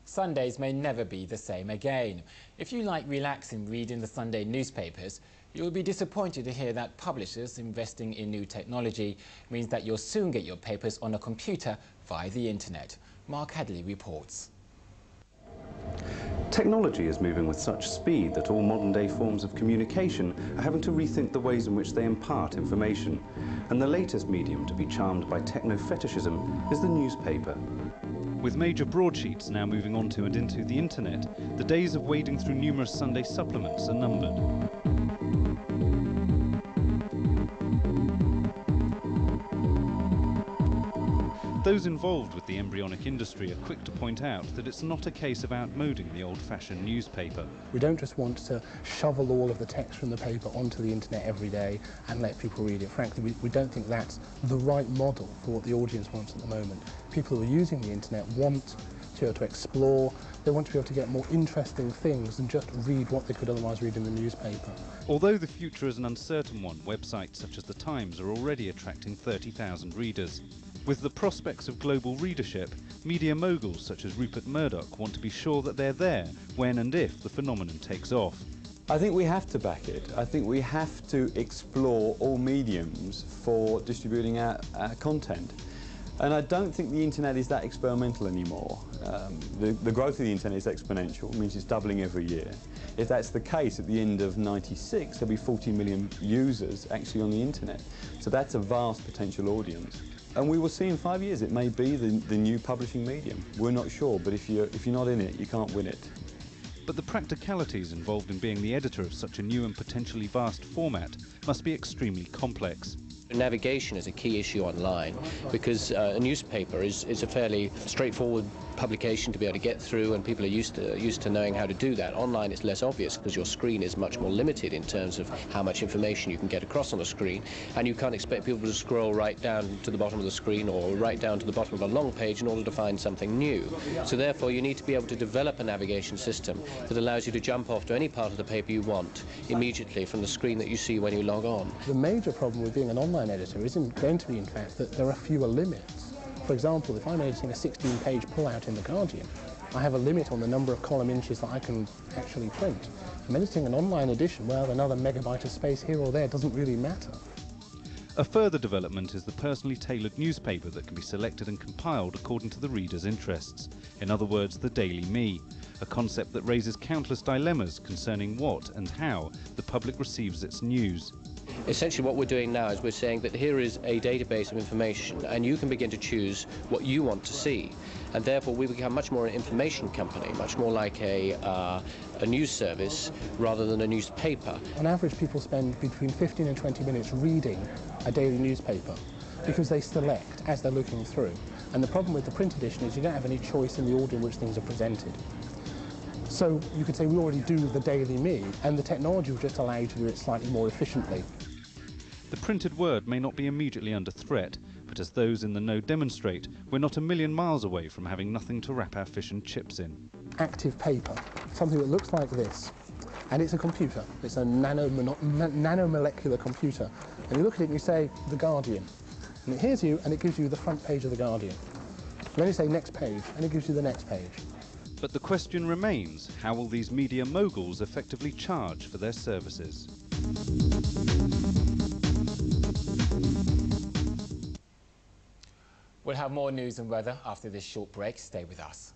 Sundays may never be the same again. If you like relaxing reading the Sunday newspapers, you will be disappointed to hear that publishers investing in new technology means that you'll soon get your papers on a computer via the internet. Mark Hadley reports. Technology is moving with such speed that all modern-day forms of communication are having to rethink the ways in which they impart information. And the latest medium to be charmed by techno-fetishism is the newspaper. With major broadsheets now moving onto and into the internet, the days of wading through numerous Sunday supplements are numbered. Those involved with the embryonic industry are quick to point out that it's not a case of outmoding the old-fashioned newspaper. We don't just want to shovel all of the text from the paper onto the internet every day and let people read it. Frankly, we don't think that's the right model for what the audience wants at the moment. People who are using the internet want to be able to explore, they want to be able to get more interesting things than just read what they could otherwise read in the newspaper. Although the future is an uncertain one, websites such as The Times are already attracting 30,000 readers. With the prospects of global readership, media moguls such as Rupert Murdoch want to be sure that they're there when and if the phenomenon takes off. I think we have to back it. I think we have to explore all mediums for distributing our content. And I don't think the internet is that experimental anymore. The growth of the internet is exponential, it means it's doubling every year. If that's the case, at the end of '96, there'll be 40 million users actually on the internet. So that's a vast potential audience. And we will see in 5 years, it may be the new publishing medium. We're not sure, but if you're not in it, you can't win it. But the practicalities involved in being the editor of such a new and potentially vast format must be extremely complex. Navigation is a key issue online because a newspaper is a fairly straightforward publication to be able to get through, and people are used to knowing how to do that. Online it's less obvious because your screen is much more limited in terms of how much information you can get across on a screen, and you can't expect people to scroll right down to the bottom of the screen or right down to the bottom of a long page in order to find something new. So therefore you need to be able to develop a navigation system that allows you to jump off to any part of the paper you want immediately from the screen that you see when you log on. The major problem with being an online editor isn't going to be, in fact, that there are fewer limits. For example, if I'm editing a 16-page pull-out in The Guardian, I have a limit on the number of column inches that I can actually print. I'm editing an online edition, well, another megabyte of space here or there doesn't really matter. A further development is the personally tailored newspaper that can be selected and compiled according to the reader's interests. In other words, the Daily Me, a concept that raises countless dilemmas concerning what and how the public receives its news. Essentially what we're doing now is we're saying that here is a database of information and you can begin to choose what you want to see, and therefore we become much more an information company, much more like a news service rather than a newspaper. On average, people spend between 15 and 20 minutes reading a daily newspaper because they select as they're looking through, and the problem with the print edition is you don't have any choice in the order in which things are presented. So you could say we already do the Daily Me, and the technology will just allow you to do it slightly more efficiently. The printed word may not be immediately under threat, but as those in the know demonstrate, we're not a million miles away from having nothing to wrap our fish and chips in. Active paper, something that looks like this, and it's a computer. It's a nanomolecular computer. And you look at it and you say, The Guardian. And it hears you and it gives you the front page of The Guardian. And then you say, next page, and it gives you the next page. But the question remains, how will these media moguls effectively charge for their services? We'll have more news and weather after this short break. Stay with us.